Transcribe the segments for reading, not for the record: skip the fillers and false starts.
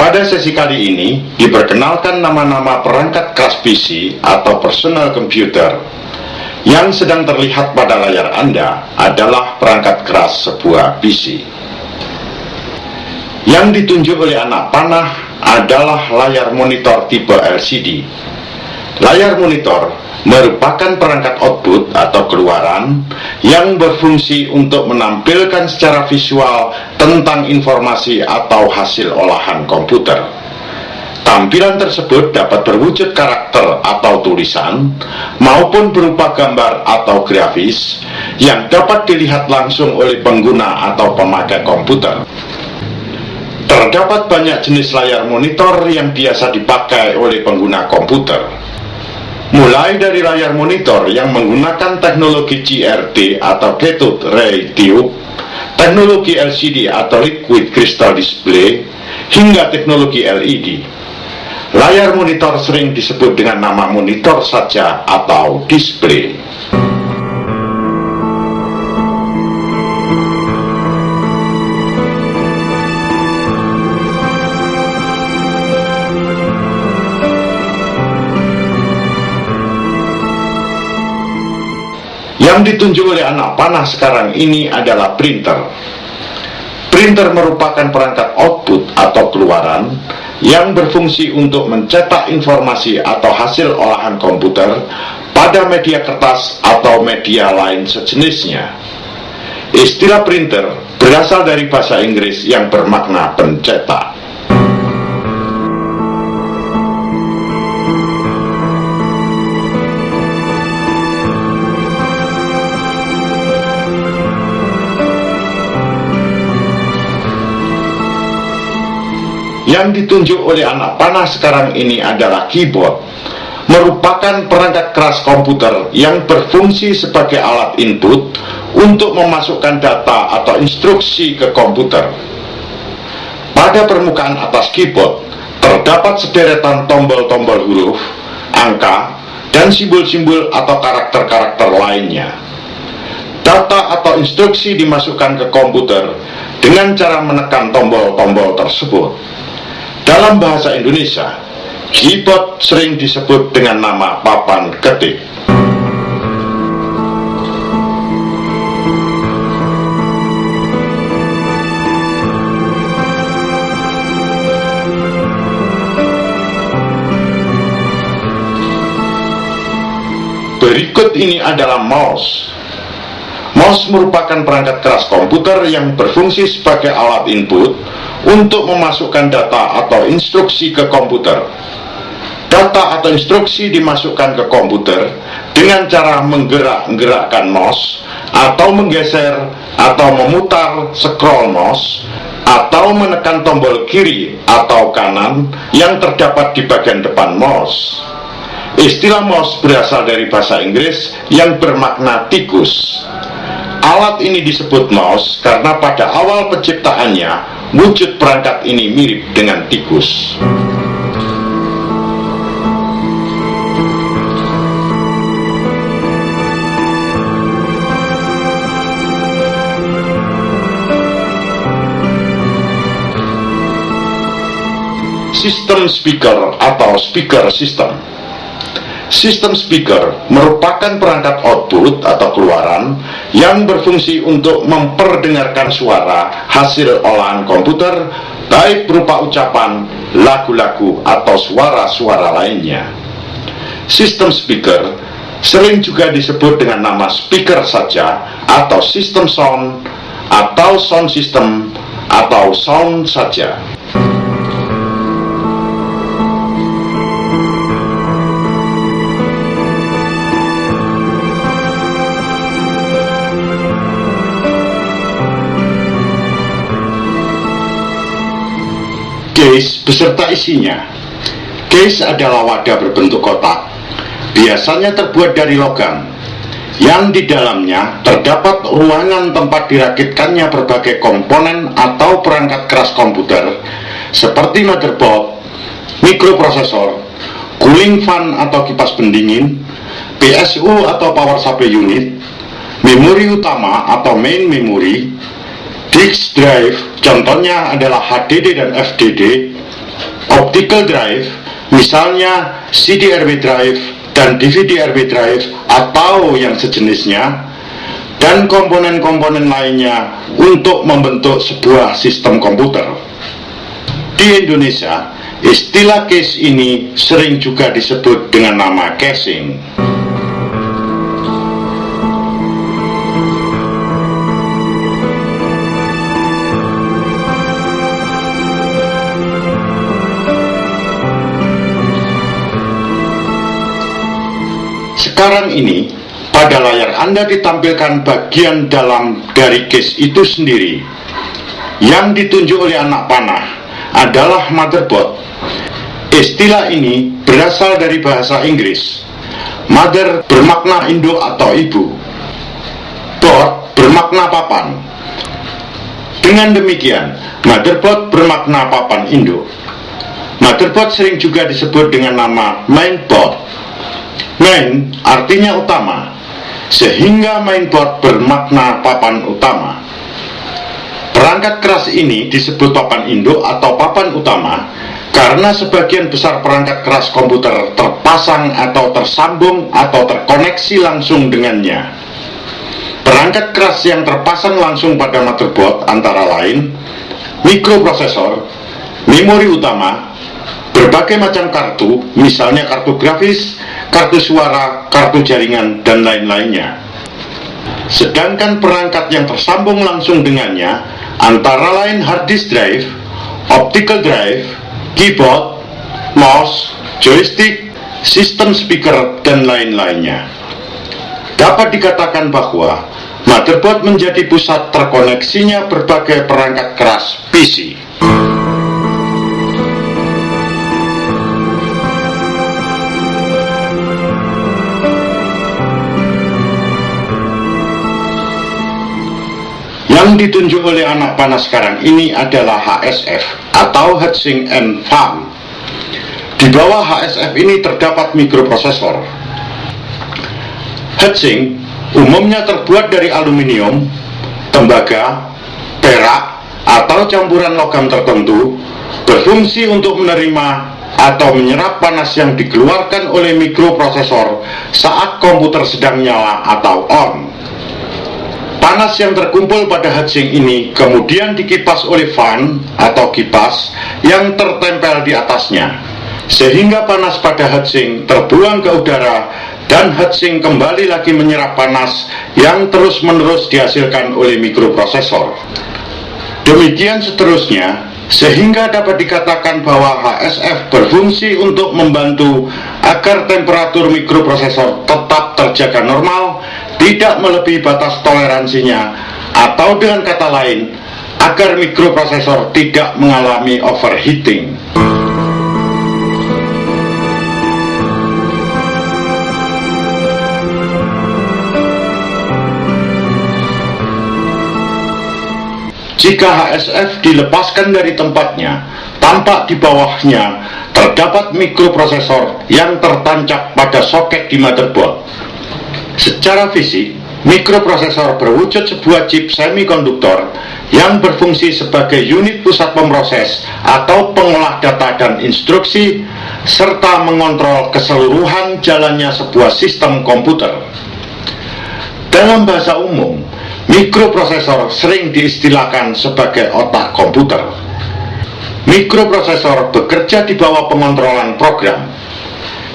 Pada sesi kali ini, diperkenalkan nama-nama perangkat keras PC atau personal computer. Yang sedang terlihat pada layar Anda adalah perangkat keras sebuah PC. Yang ditunjuk oleh anak panah adalah layar monitor tipe LCD. Layar monitor merupakan perangkat output atau keluaran yang berfungsi untuk menampilkan secara visual tentang informasi atau hasil olahan komputer. Tampilan tersebut dapat berwujud karakter atau tulisan maupun berupa gambar atau grafis yang dapat dilihat langsung oleh pengguna atau pemakai komputer. Terdapat banyak jenis layar monitor yang biasa dipakai oleh pengguna komputer. Mulai dari layar monitor yang menggunakan teknologi CRT atau cathode ray tube, teknologi LCD atau liquid crystal display, hingga teknologi LED. Layar monitor sering disebut dengan nama monitor saja atau display. Yang ditunjuk oleh anak panah sekarang ini adalah printer. Printer merupakan perangkat output atau keluaran yang berfungsi untuk mencetak informasi atau hasil olahan komputer pada media kertas atau media lain sejenisnya. Istilah printer berasal dari bahasa Inggris yang bermakna pencetak. Yang ditunjuk oleh anak panah sekarang ini adalah keyboard, merupakan perangkat keras komputer yang berfungsi sebagai alat input untuk memasukkan data atau instruksi ke komputer. Pada permukaan atas keyboard terdapat sederetan tombol-tombol huruf, angka, dan simbol-simbol atau karakter-karakter lainnya. Data atau instruksi dimasukkan ke komputer dengan cara menekan tombol-tombol tersebut. Dalam bahasa Indonesia, keyboard sering disebut dengan nama papan ketik. Berikut ini adalah mouse. Mouse merupakan perangkat keras komputer yang berfungsi sebagai alat input untuk memasukkan data atau instruksi ke komputer. Data atau instruksi dimasukkan ke komputer dengan cara menggerak-gerakkan mouse, atau menggeser atau memutar scroll mouse, atau menekan tombol kiri atau kanan yang terdapat di bagian depan mouse. Istilah mouse berasal dari bahasa Inggris yang bermakna tikus. Alat ini disebut mouse karena pada awal penciptaannya, wujud perangkat ini mirip dengan tikus. Sistem speaker atau speaker system. Sistem speaker merupakan perangkat output atau keluaran yang berfungsi untuk memperdengarkan suara hasil olahan komputer, baik berupa ucapan, lagu-lagu, atau suara-suara lainnya. Sistem speaker sering juga disebut dengan nama speaker saja, atau system sound, atau sound system, atau sound saja. Case beserta isinya. Case adalah wadah berbentuk kotak, biasanya terbuat dari logam, yang di dalamnya terdapat ruangan tempat dirakitkannya berbagai komponen atau perangkat keras komputer seperti motherboard, mikroprosesor, cooling fan atau kipas pendingin, PSU atau power supply unit, memori utama atau main memory, disk drive, contohnya adalah HDD dan FDD, optical drive, misalnya CD-RW drive dan DVD-RW drive atau yang sejenisnya, dan komponen-komponen lainnya untuk membentuk sebuah sistem komputer. Di Indonesia, istilah case ini sering juga disebut dengan nama casing. Sekarang ini, pada layar Anda ditampilkan bagian dalam dari case itu sendiri. Yang ditunjuk oleh anak panah adalah motherboard. Istilah ini berasal dari bahasa Inggris. Mother bermakna induk atau ibu. Board bermakna papan. Dengan demikian, motherboard bermakna papan induk. Motherboard sering juga disebut dengan nama mainboard. Main artinya utama, sehingga mainboard bermakna papan utama. Perangkat keras ini disebut papan induk atau papan utama karena sebagian besar perangkat keras komputer terpasang atau tersambung atau terkoneksi langsung dengannya. Perangkat keras yang terpasang langsung pada motherboard antara lain mikroprosesor, memori utama, berbagai macam kartu, misalnya kartu grafis, kartu suara, kartu jaringan, dan lain-lainnya. Sedangkan perangkat yang tersambung langsung dengannya antara lain hard disk drive, optical drive, keyboard, mouse, joystick, sistem speaker, dan lain-lainnya. Dapat dikatakan bahwa motherboard menjadi pusat terkoneksinya berbagai perangkat keras PC. Yang ditunjuk oleh anak panah sekarang ini adalah HSF atau Heatsink and Fan. Di bawah HSF ini terdapat mikroprosesor. Heatsink umumnya terbuat dari aluminium, tembaga, perak, atau campuran logam tertentu, berfungsi untuk menerima atau menyerap panas yang dikeluarkan oleh mikroprosesor saat komputer sedang nyala atau on. Panas yang terkumpul pada heatsink ini kemudian dikipas oleh fan atau kipas yang tertempel di atasnya, sehingga panas pada heatsink terbuang ke udara dan heatsink kembali lagi menyerap panas yang terus-menerus dihasilkan oleh mikroprosesor. Demikian seterusnya, sehingga dapat dikatakan bahwa HSF berfungsi untuk membantu agar temperatur mikroprosesor tetap terjaga normal, tidak melebihi batas toleransinya, atau dengan kata lain, agar mikroprosesor tidak mengalami overheating. Jika HSF dilepaskan dari tempatnya, tampak di bawahnya terdapat mikroprosesor yang tertancap pada soket di motherboard. Secara fisik, mikroprosesor berwujud sebuah chip semikonduktor yang berfungsi sebagai unit pusat pemroses atau pengolah data dan instruksi, serta mengontrol keseluruhan jalannya sebuah sistem komputer. Dalam bahasa umum, mikroprosesor sering diistilahkan sebagai otak komputer. Mikroprosesor bekerja di bawah pengontrolan program.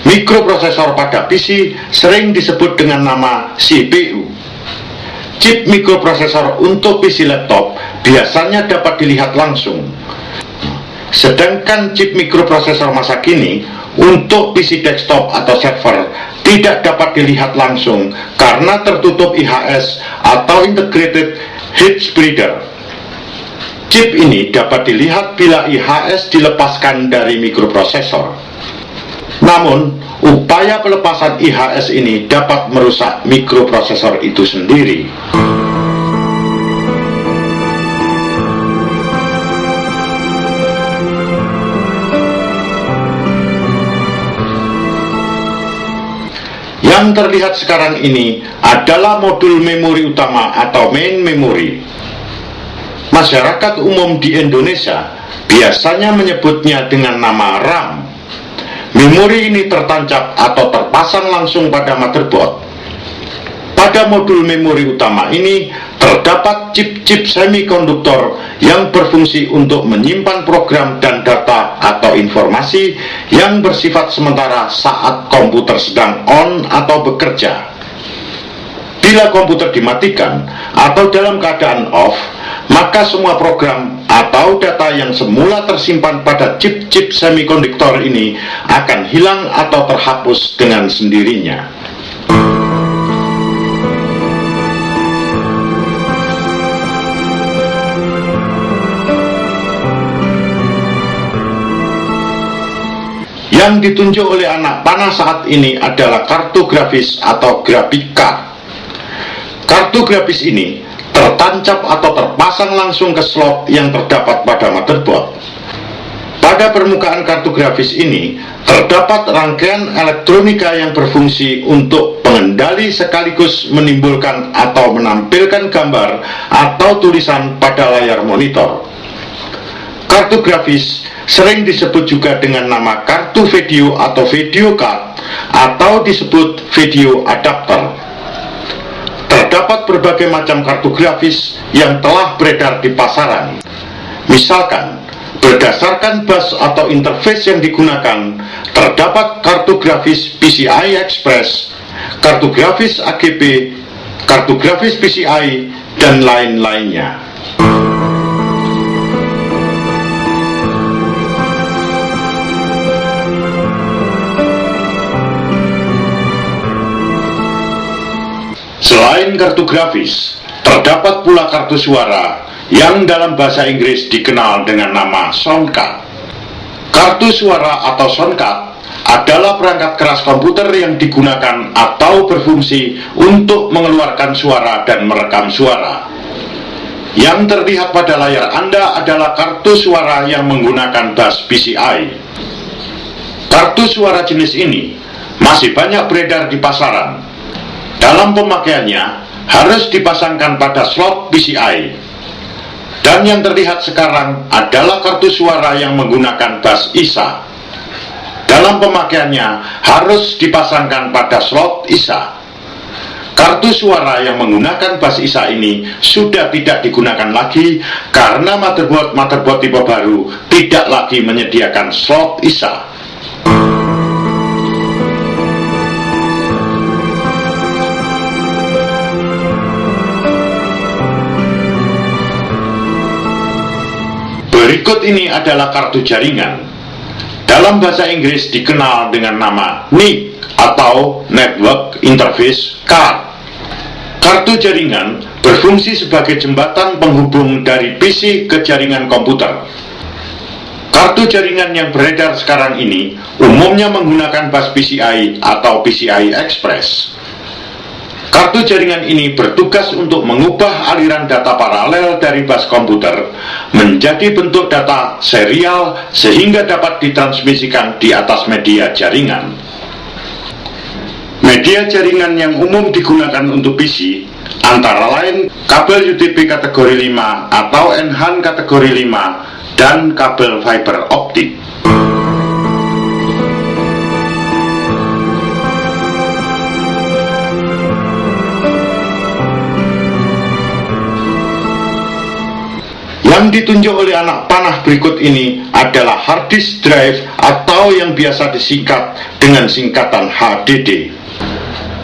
Mikroprosesor pada PC sering disebut dengan nama CPU. Chip mikroprosesor untuk PC laptop biasanya dapat dilihat langsung. Sedangkan chip mikroprosesor masa kini untuk PC desktop atau server tidak dapat dilihat langsung karena tertutup IHS atau Integrated Heat Spreader. Chip ini dapat dilihat bila IHS dilepaskan dari mikroprosesor. Namun, upaya pelepasan IHS ini dapat merusak mikroprosesor itu sendiri. Yang terlihat sekarang ini adalah modul memori utama atau main memory. Masyarakat umum di Indonesia biasanya menyebutnya dengan nama RAM. Memori ini tertancap atau terpasang langsung pada motherboard. Pada modul memori utama ini terdapat chip-chip semikonduktor yang berfungsi untuk menyimpan program dan data atau informasi yang bersifat sementara saat komputer sedang on atau bekerja. Bila komputer dimatikan atau dalam keadaan off, maka semua program atau data yang semula tersimpan pada chip-chip semikonduktor ini akan hilang atau terhapus dengan sendirinya. Yang ditunjuk oleh anak panah saat ini adalah kartu grafis atau graphic card. Kartu grafis ini tertancap atau terpasang langsung ke slot yang terdapat pada motherboard. Pada permukaan kartu grafis ini terdapat rangkaian elektronika yang berfungsi untuk pengendali sekaligus menimbulkan atau menampilkan gambar atau tulisan pada layar monitor. Kartu grafis sering disebut juga dengan nama kartu video atau video card atau disebut video adapter. Terdapat berbagai macam kartu grafis yang telah beredar di pasaran. Misalkan, berdasarkan bus atau interface yang digunakan, terdapat kartu grafis PCI Express, kartu grafis AGB, kartu grafis PCI, dan lain-lainnya. Selain kartu grafis, terdapat pula kartu suara yang dalam bahasa Inggris dikenal dengan nama sound card. Kartu suara atau sound card adalah perangkat keras komputer yang digunakan atau berfungsi untuk mengeluarkan suara dan merekam suara. Yang terlihat pada layar Anda adalah kartu suara yang menggunakan bus PCI. Kartu suara jenis ini masih banyak beredar di pasaran. Dalam pemakaiannya harus dipasangkan pada slot PCI. Dan yang terlihat sekarang adalah kartu suara yang menggunakan bus ISA. Dalam pemakaiannya harus dipasangkan pada slot ISA. Kartu suara yang menggunakan bus ISA ini sudah tidak digunakan lagi karena motherboard tipe baru tidak lagi menyediakan slot ISA. Berikut ini adalah kartu jaringan. Dalam bahasa Inggris dikenal dengan nama NIC atau Network Interface Card. Kartu jaringan berfungsi sebagai jembatan penghubung dari PC ke jaringan komputer. Kartu jaringan yang beredar sekarang ini umumnya menggunakan bus PCI atau PCI Express. Kartu jaringan ini bertugas untuk mengubah aliran data paralel dari bus komputer menjadi bentuk data serial sehingga dapat ditransmisikan di atas media jaringan. Media jaringan yang umum digunakan untuk PC antara lain kabel UTP kategori 5 atau NHAN kategori 5 dan kabel fiber optik. Yang ditunjuk oleh anak panah berikut ini adalah hard disk drive atau yang biasa disingkat dengan singkatan HDD.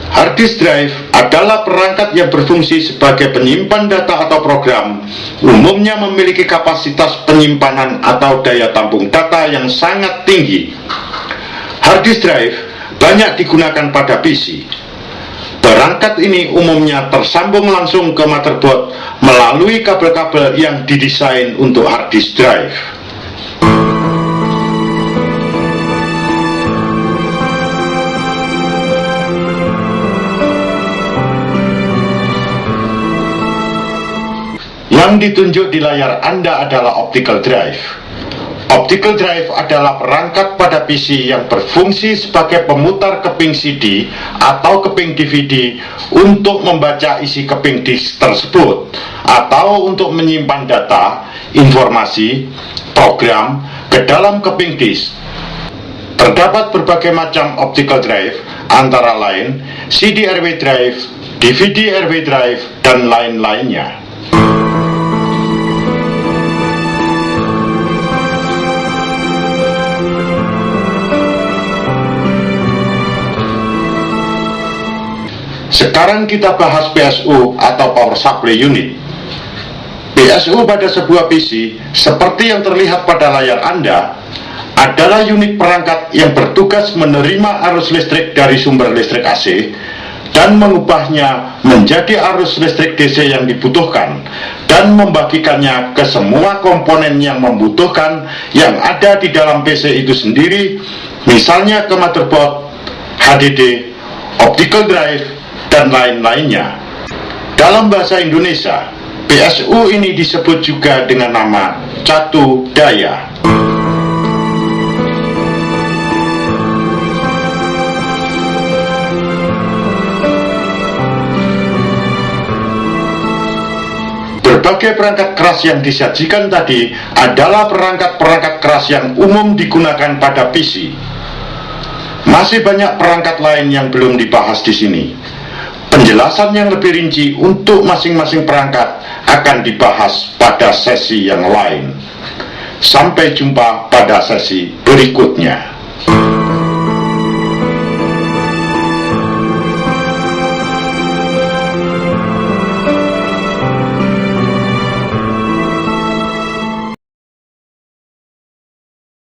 Hard disk drive adalah perangkat yang berfungsi sebagai penyimpan data atau program, umumnya memiliki kapasitas penyimpanan atau daya tampung data yang sangat tinggi. Hard disk drive banyak digunakan pada PC. Perangkat ini umumnya tersambung langsung ke motherboard melalui kabel-kabel yang didesain untuk hard disk drive. Yang ditunjuk di layar Anda adalah optical drive. Optical drive adalah perangkat pada PC yang berfungsi sebagai pemutar keping CD atau keping DVD untuk membaca isi keping disk tersebut atau untuk menyimpan data, informasi, program ke dalam keping disk. Terdapat berbagai macam optical drive, antara lain CD-RW drive, DVD-RW drive, dan lain-lainnya. Sekarang kita bahas PSU atau Power Supply Unit. PSU pada sebuah PC, seperti yang terlihat pada layar Anda, adalah unit perangkat yang bertugas menerima arus listrik dari sumber listrik AC dan mengubahnya menjadi arus listrik DC yang dibutuhkan dan membagikannya ke semua komponen yang membutuhkan yang ada di dalam PC itu sendiri, misalnya ke motherboard, HDD, optical drive, dan lain-lainnya. Dalam bahasa Indonesia, PSU ini disebut juga dengan nama catu daya. Berbagai perangkat keras yang disajikan tadi adalah perangkat-perangkat keras yang umum digunakan pada PC. Masih banyak perangkat lain yang belum dibahas di sini. Penjelasan yang lebih rinci untuk masing-masing perangkat akan dibahas pada sesi yang lain. Sampai jumpa pada sesi berikutnya.